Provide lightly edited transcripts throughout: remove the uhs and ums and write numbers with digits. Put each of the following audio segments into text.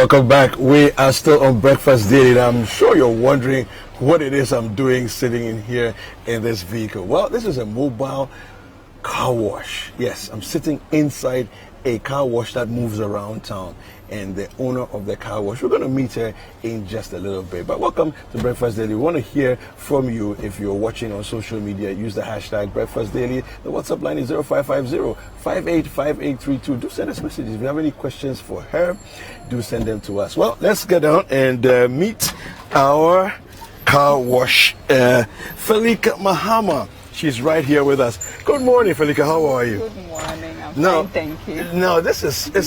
welcome back. We are still on Breakfast Daily, and I'm sure you're wondering what it is I'm doing sitting in here in this vehicle. Well, this is a mobile car wash. Yes, I'm sitting inside a car wash that moves around town, and the owner of the car wash, we're going to meet her in just a little bit. But welcome to Breakfast Daily. We want to hear from you. If you're watching on social media, use the hashtag Breakfast Daily. The WhatsApp line is 0550-585832. Do send us messages. If you have any questions for her, do send them to us. Well, let's get down and meet our car wash, Felika Mahama. She's right here with us. Good morning, Felika. How are you? Good morning. I'm fine, thank you. Now, it's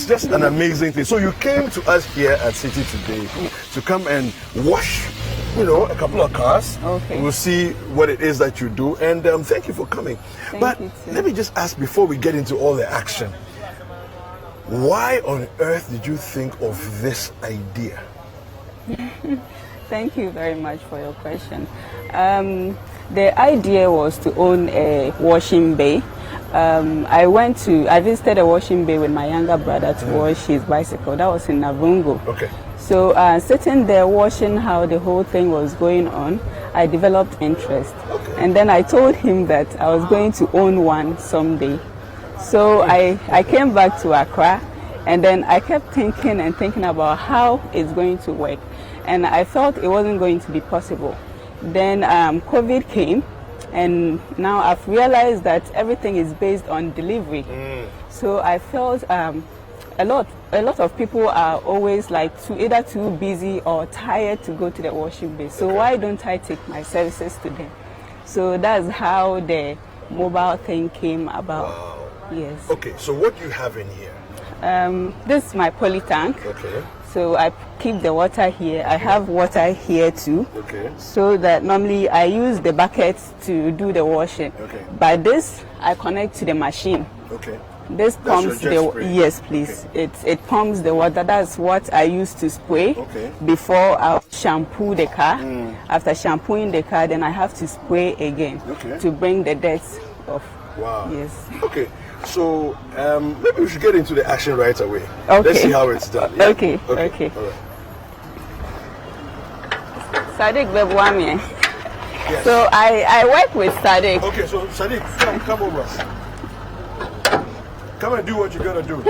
just an amazing thing. So you came to us here at City today to come and wash, a couple of cars. Okay. We'll see what it is that you do. And thank you for coming. Thank you too. Let me just ask before we get into all the action, why on earth did you think of this idea? Thank you very much for your question. The idea was to own a washing bay. I visited a washing bay with my younger brother to wash his bicycle. That was in Navungo. Okay. So sitting there watching how the whole thing was going on, I developed interest. Okay. And then I told him that I was going to own one someday. So I came back to Accra, and then I kept thinking about how it's going to work. And I felt it wasn't going to be possible. Then COVID came, and now I've realized that everything is based on delivery. So I felt a lot of people are always either too busy or tired to go to the washing bay. So why don't I take my services to them? So that's how the mobile thing came about. Wow. Yes. Okay, so what do you have in here? This is my poly tank. Okay. So I keep the water here. I have water here too. Okay. So that normally I use the buckets to do the washing. Okay. But this I connect to the machine. Okay. This pumps your jet spray. Yes, please. Okay. It pumps the water. That's what I use to spray. Okay. Before I shampoo the car. After shampooing the car, then I have to spray again. Okay. To bring the dirt off. Wow. Yes. Okay. So maybe we should get into the action right away. Okay. Let's see how it's done. Yeah? Okay. All right. Sadiq Bebuami. Yes. So I work with Sadiq. Okay, so Sadiq, come over. Come and do what you gotta do.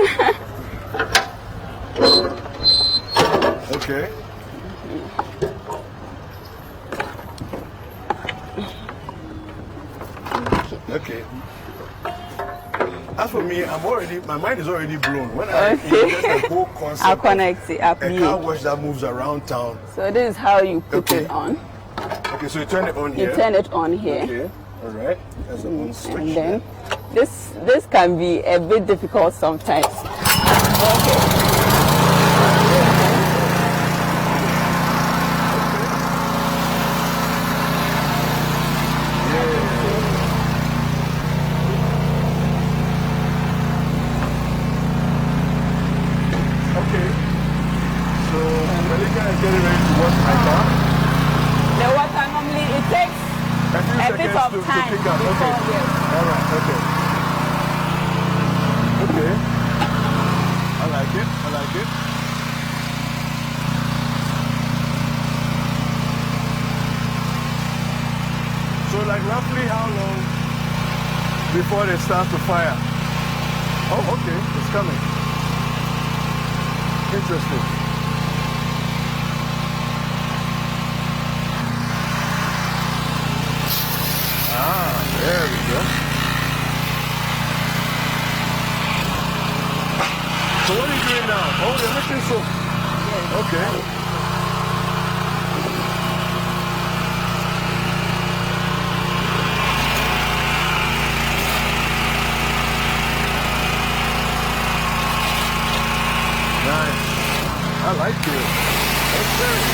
Okay. Okay. As for me, my mind is already blown. When I just the whole concept I'll connect it up a here. car wash that moves around town. So this is how you put Okay. it on. Okay, so you turn it on here. You turn it on here. Okay, all right. That's the on switch. And then this can be a bit difficult sometimes. Okay. Okay. So Felika is getting ready to wash my car. The water normally it takes A few a seconds bit of to time pick up. Okay. before, yes. All right. Okay. Okay. I like it. So roughly how long before it starts to fire? Oh, okay. It's coming. Interesting. There we go. So what are you doing now? Oh, you're making soap. Yes. Okay. Nice. I like it. That's very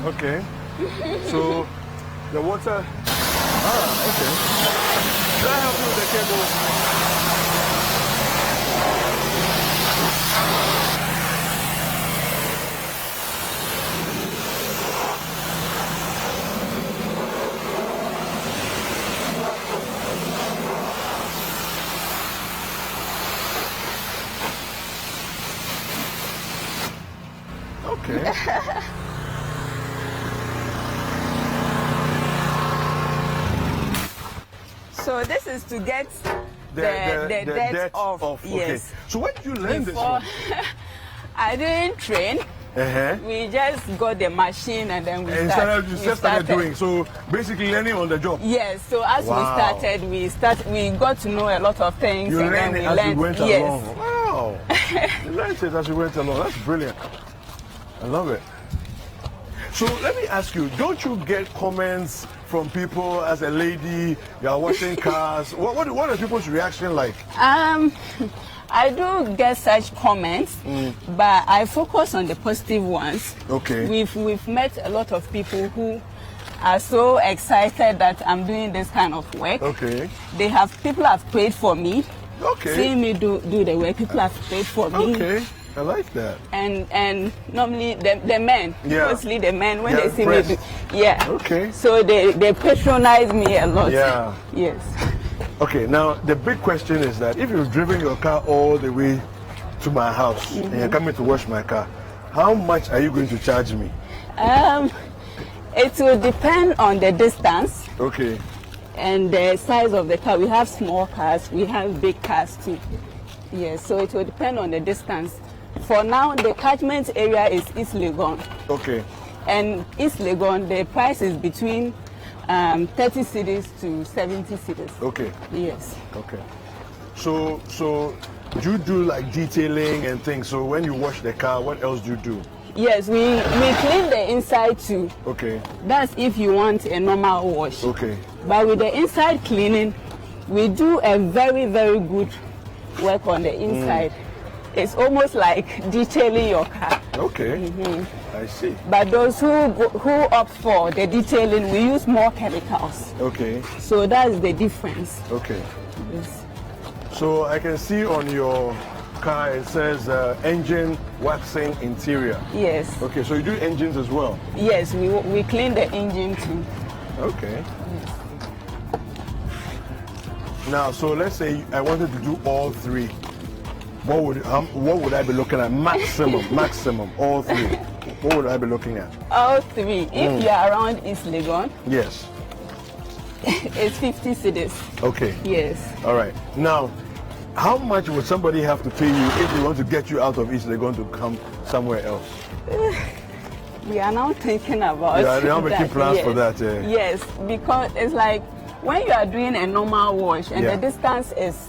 Okay. So the water. Okay. Can I help you with the cable? Okay. So this is to get the depth off. Okay. Yes. So when did you learn this Before, one? I didn't train. We just got the machine and then we started doing. So basically learning on the job. Yes. So as we got to know a lot of things. You and learned then it as you went yes. along. Wow. You learned it as you went along. That's brilliant. I love it. So let me ask you, don't you get comments from people as a lady, you are washing cars? What are people's reaction like? I do get such comments, but I focus on the positive ones. Okay. We've met a lot of people who are so excited that I'm doing this kind of work. Okay. People have prayed for me. Okay. Seeing me do the work, people have prayed for me. Okay. I like that. And normally the men, mostly the men, when they see impressed. me do, Okay. So they patronize me a lot. Yeah. Yes. Okay, now the big question is that if you've driven your car all the way to my house and you're coming to wash my car, how much are you going to charge me? It will depend on the distance. Okay. And the size of the car. We have small cars, we have big cars too. Yes, so it will depend on the distance. For now, the catchment area is East Legon. Okay. And East Legon, the price is between 30 cities to 70 cities. Okay. Yes. Okay. So do you do like detailing and things? So when you wash the car, what else do you do? Yes, we clean the inside too. Okay. That's if you want a normal wash. Okay. But with the inside cleaning, we do a very, very good work on the inside. It's almost like detailing your car. Okay. I see. But those who opt for the detailing, we use more chemicals. Okay. So that's the difference. Okay. Yes. So I can see on your car it says engine waxing interior. Yes. Okay, so you do engines as well? Yes, we clean the engine too. Okay. Now, so let's say I wanted to do all three. What would I be looking at? Maximum, all three. What would I be looking at? All three. If you're around East Legon, yes, it's 50 cities. Okay. Yes. All right. Now, how much would somebody have to pay you if they want to get you out of East Legon to come somewhere else? We are now thinking about Yeah, now making plans for that. Yes, because it's like when you are doing a normal wash and the distance is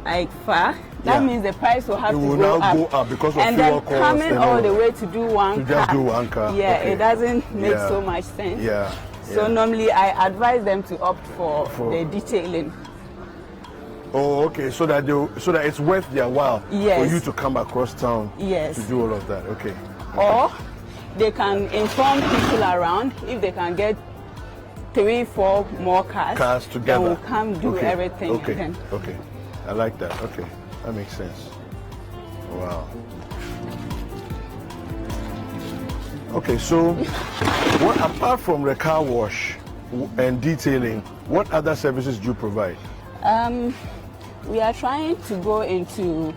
like far, that means the price will have to go up. Go up because of and fuel then costs coming and all the way to do one car. Just do one car. Yeah, okay. It doesn't make so much sense. Yeah. So normally I advise them to opt for the detailing. Oh, okay. So that it's worth their while for you to come across town to do all of that. Okay. Or they can inform people around if they can get 3-4 more cars together. Then we'll come do everything. Okay. Again. Okay. I like that. Okay. That makes sense. Wow. Okay, so what apart from the car wash and detailing, what other services do you provide? We are trying to go into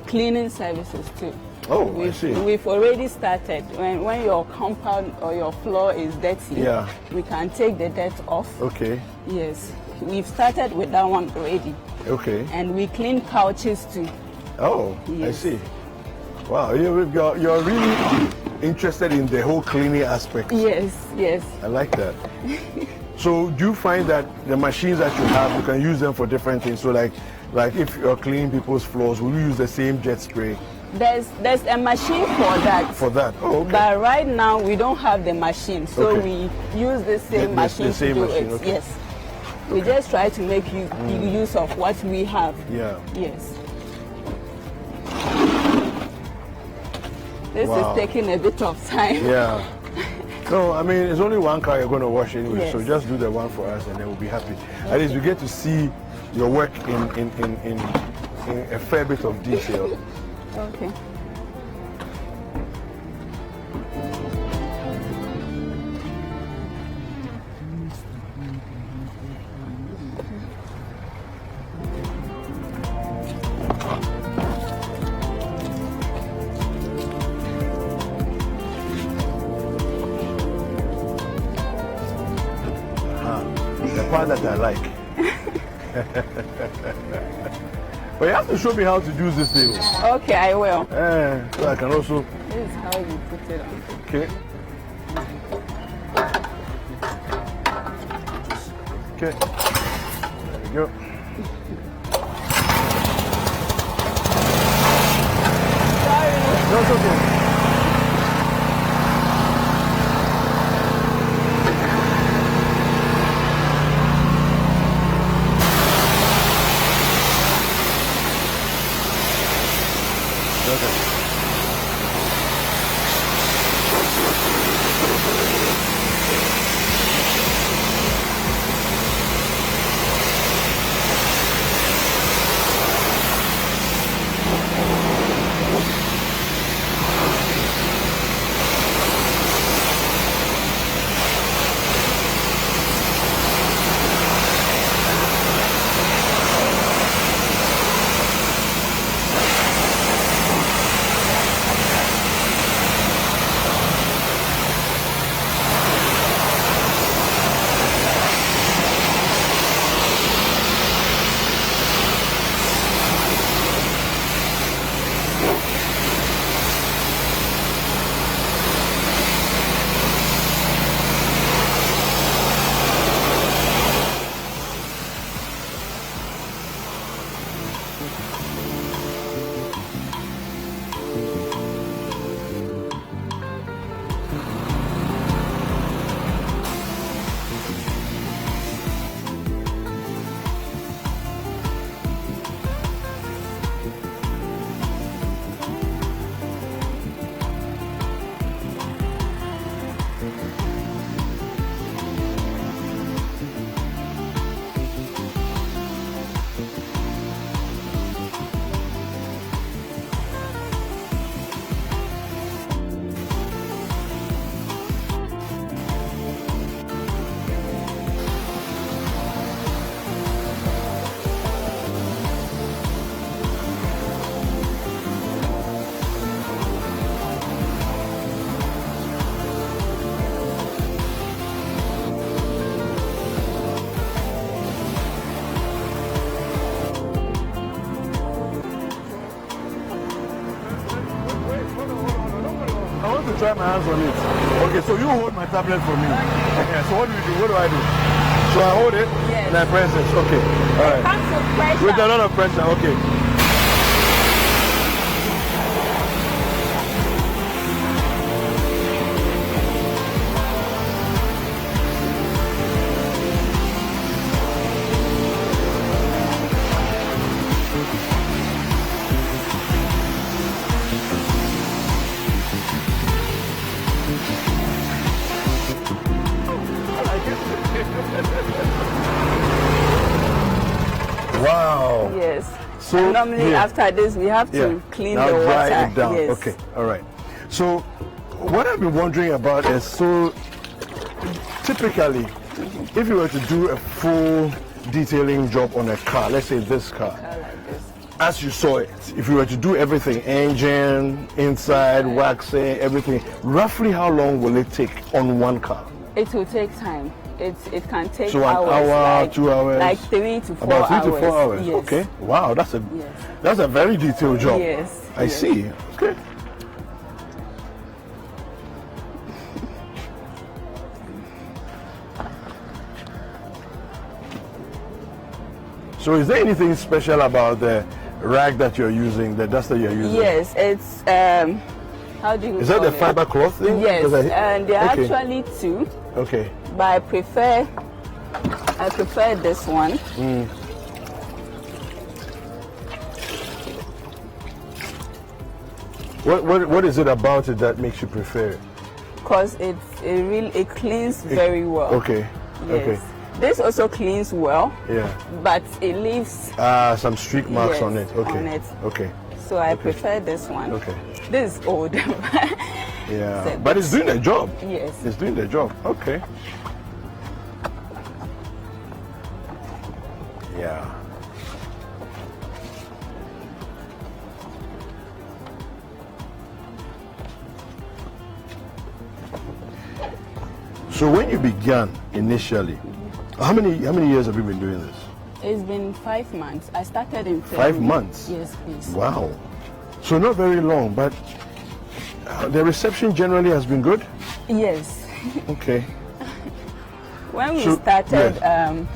cleaning services too. Oh, I see. We've already started. When your compound or your floor is dirty, we can take the dirt off. Okay. Yes. We've started with that one already. Okay. And we clean couches too. Oh, yes. I see. Wow, you're really interested in the whole cleaning aspect. Yes, yes. I like that. So do you find that the machines that you have, you can use them for different things? So like if you're cleaning people's floors, will you use the same jet spray? There's a machine for that. For that, oh, okay. But right now we don't have the machine, so we use the same machine to do it. Okay. Yes. We just try to make use of what we have. Yeah. Yes. This is taking a bit of time. Yeah. No, I mean, it's only one car you're going to wash anyway, Yes. so just do the one for us and then we'll be happy. At least we get to see your work in a fair bit of detail. Okay. The part that I like. But you have to show me how to use this thing. Okay, I will. So I can also. This is how you put it on. Okay. Okay. There we go. Sorry. No, it's okay. Try my hands on it. Okay, so you hold my tablet for me. Okay, so what do you do? What do I do? So I hold it Yes. and I press it. Okay. All right. Comes with pressure. With a lot of pressure. Okay. Wow. Yes. So And normally here. after this we have to clean now the water. dry it down. Yes. Okay, all right. So what I've been wondering about is, so typically, if you were to do a full detailing job on a car, let's say this car, Like this. as you saw it, if you were to do everything, engine, inside, waxing, everything, roughly how long will it take on one car? It will take time. It can take So an hours, hour, like, 2 hours? like 3 to 4 About 3 hours. to 4 hours. Yes. Okay. Wow, that's a Yes. that's a very detailed job. Yes. I yes. see. Okay. So is there anything special about the rag that you're using, the duster you're using? Yes, it's how do you Is that call the it? fiber cloth thing? Yes, Because and there are okay. actually two, Okay. but I prefer this one. What is it about it that makes you prefer it? because it cleans very well. Okay. Yes. Okay. This also cleans well. Yeah. But it leaves some streak marks yes, on it. Okay. on it. Okay. So I prefer this one. Okay. This is old. Yeah. So But it's doing the job. Yes. It's doing the job. Okay. Yeah. So when you began initially, how many years have you been doing this? It's been 5 months. I started in 5 months? Yes, please. Wow. So not very long, but the reception generally has been good? Yes. Okay. When we So, started, yes.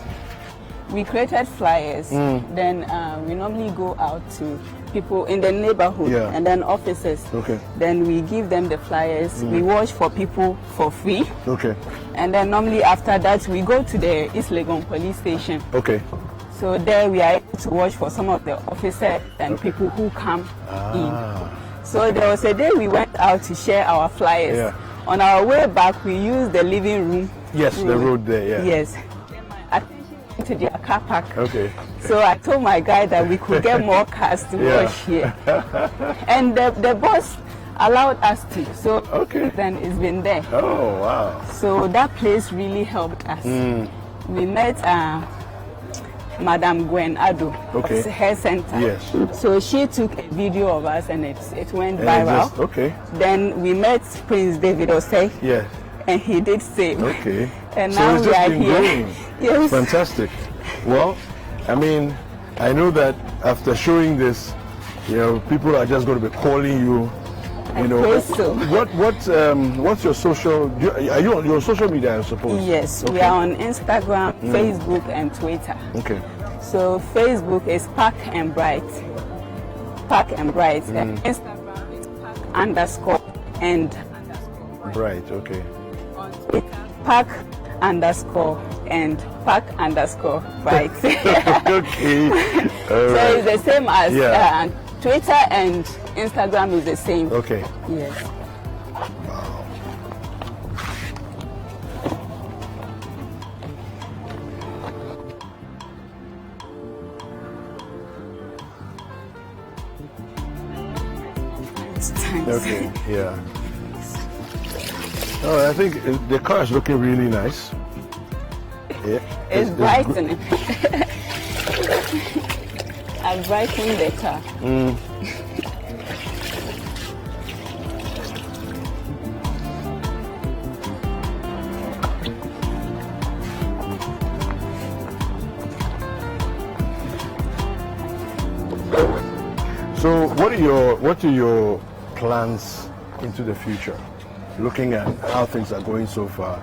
we created flyers. Then we normally go out to people in the neighborhood Yeah. and then offices. Okay. Then we give them the flyers. We wash for people for free. Okay. And then normally after that, we go to the East Legon police station. Okay. So there we are able to watch for some of the officers and people who come in. So there was a day we went out to share our flyers. Yeah. On our way back, we used the living room. Yes, the road there, yeah. Yes. To their car park. Okay. So I told my guy that we could get more cars to Yeah. wash here. And the boss allowed us to. So Okay. then it's been there. Oh, wow. So that place really helped us. We met Madam Gwen Ado Okay. of Hair Center. Yes. So she took a video of us and it went And viral. okay. Then we met Prince David Osei Yes. and he did same. Okay. And So now it's we just are been here. growing. Yes. Fantastic. Well, I mean, I know that after showing this, people are just going to be calling you. pray so. What's your social? Are you on your social media? I suppose. Yes, we Okay. are on Instagram, Facebook, and Twitter. Okay. So Facebook is Park and Bright. Park and Bright. And Instagram is Park _and_. Right. Okay. On Twitter, Park _and Park _Bright. Okay. All So right. it's the same as Yeah. Twitter and Instagram is the same. Okay. Yes. Okay. Yeah. Oh, I think the car is looking really nice. Yeah. It's brightening. I brightened the car. So, what are your plans into the future? Looking at how things are going so far.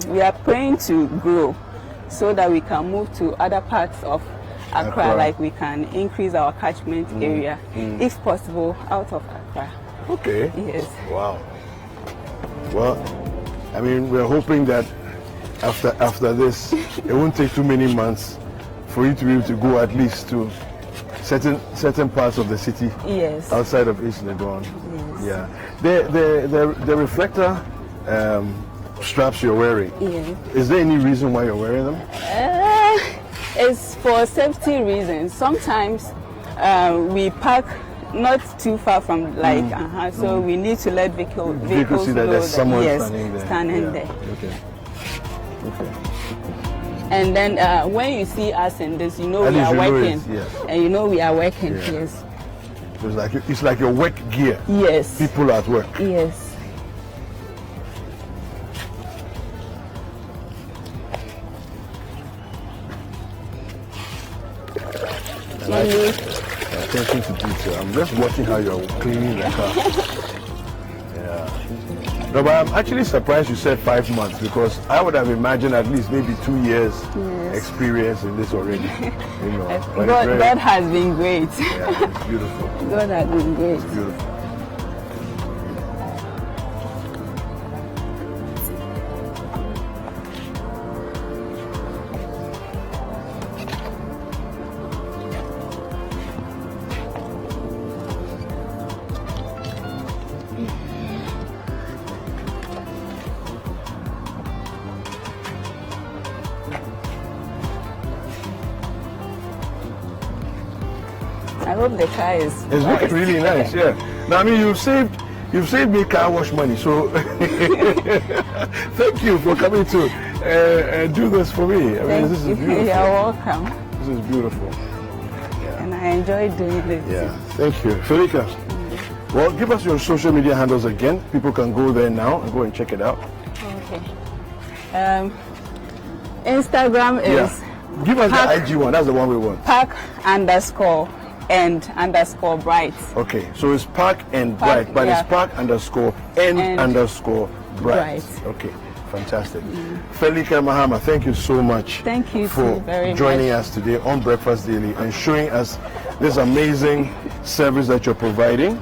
We are praying to grow so that we can move to other parts of Accra, like we can increase our catchment area, if possible, out of Accra. Okay. Yes. Wow. Well, I mean, we're hoping that after this, it won't take too many months for you to be able to go at least to certain parts of the city. Yes. Outside of East Legon. Yes. Yeah. The reflector straps you're wearing. Yes. Is there any reason why you're wearing them? It's for safety reasons. Sometimes we park not too far from so we need to let vehicles See that know there's someone yes, standing there. standing Yeah. there. Okay. And then when you see us in this, you know At we least are you know working. yes. And you know we are working. Yeah. Yes. It's like your work gear. Yes. People at work. Yes. Attention to detail. I'm just watching how you're cleaning the car. Yeah. No, but I'm actually surprised you said 5 months because I would have imagined at least maybe 2 years experience in this already. But God has been great. Yeah, it's beautiful. God has been great. It's beautiful. I hope the car is. It's looking really nice, yeah. Now, I mean, you've saved me car wash money, so thank you for coming to do this for me. I mean, this is beautiful. You're welcome. This is beautiful. And I enjoy doing this. Yeah, thank you. Felika, well, give us your social media handles again. People can go there now and go and check it out. Okay. Instagram is... Give us the IG one. That's the one we want. Park_and_bright. Okay, so it's Park and Bright, but it's Park_and_bright. Okay, fantastic. Felika Mahama, thank you so much. Thank you for joining us today on Breakfast Daily and showing us this amazing service that you're providing.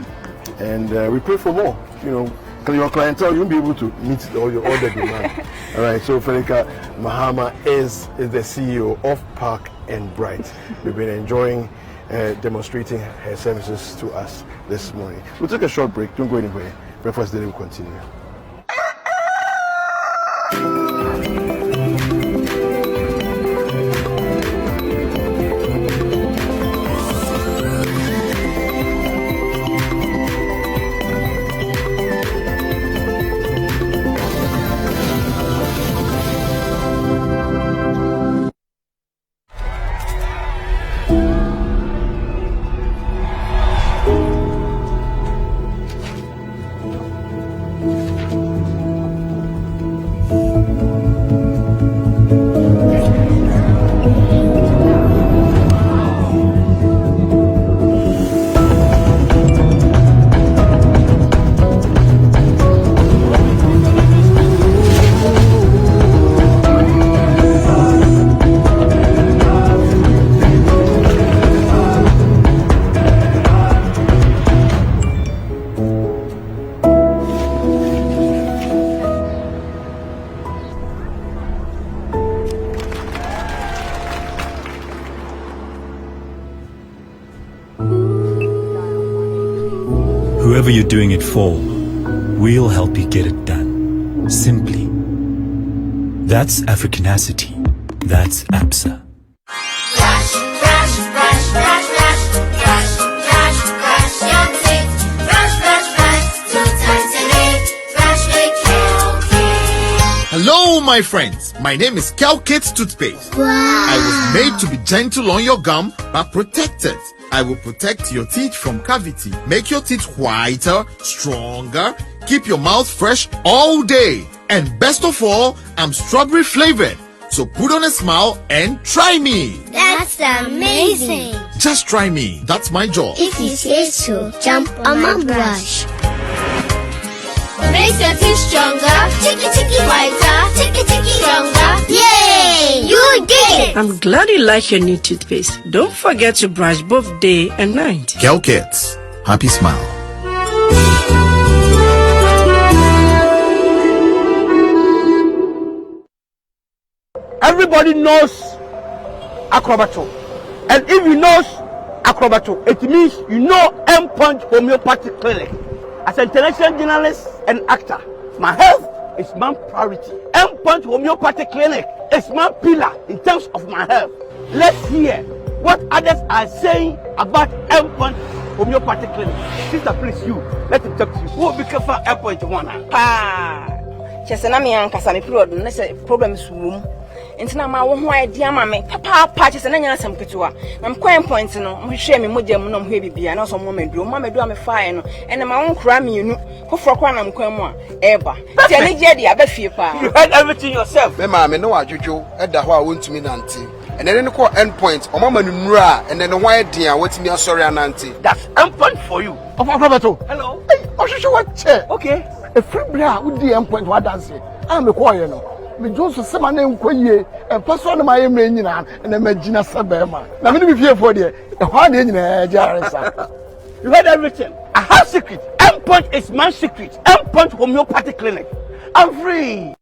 And we pray for more. You know, your clientele, you'll be able to meet all the demand. All right, so Felika Mahama is the CEO of Park and Bright. We've been enjoying demonstrating her services to us this morning. We'll take a short break. Don't go anywhere. Breakfast Daily will continue. Whoever you're doing it for, we'll help you get it done. Simply. That's Africanacity. That's APSA. Hello, my friends. My name is Calcate Toothpaste. Wow. I was made to be gentle on your gum, but protected. I will protect your teeth from cavity, make your teeth whiter, stronger, keep your mouth fresh all day. And best of all, I'm strawberry flavored. So put on a smile and try me. That's amazing. Just try me. That's my job. If you say so, jump on my brush. Makes your teeth stronger, ticky whiter, ticky stronger. Yay! You did it! I'm glad you like your new toothpaste. Don't forget to brush both day and night. Calcate. Happy smile. Everybody knows Acrobato. And if you know Acrobato, it means you know Endpoint Homeopathic Clinic. As an international journalist and actor, my health is my priority. Endpoint Homeopathic Clinic is my pillar in terms of my health. Let's hear what others are saying about Endpoint Homeopathic Clinic. Sister, please, let me talk to you. Who will be careful Endpoint one? Chesenami ankasa me period no say problems wom entina ma wo ho idea ma me papa chesena nya asam ketewa na me kwan point no mo hwe me mogya mu no mo hwe bibia na so mo medu me fae no ene ma won kura me enu foforo kwa na mkwan mu a eba ti ani je dia ba fie pa. You heard everything yourself. Me ma me no adwodwo eda ho a wontumi nante and then ko Endpoint o mama nura and then ho idea watimi asori anante. That's Endpoint for you. Of Acrobato. Hello. Hey, Oshisho what chair? Okay. A free bra would the Endpoint what dance. I'm a choir no. Me Joseph Semana Nkoye and person my name and then Magina Sabema. Now me be here for the hard in Jaresa. You heard everything. I have secret. Endpoint is my secret. Endpoint Homeopathic Clinic. I'm free.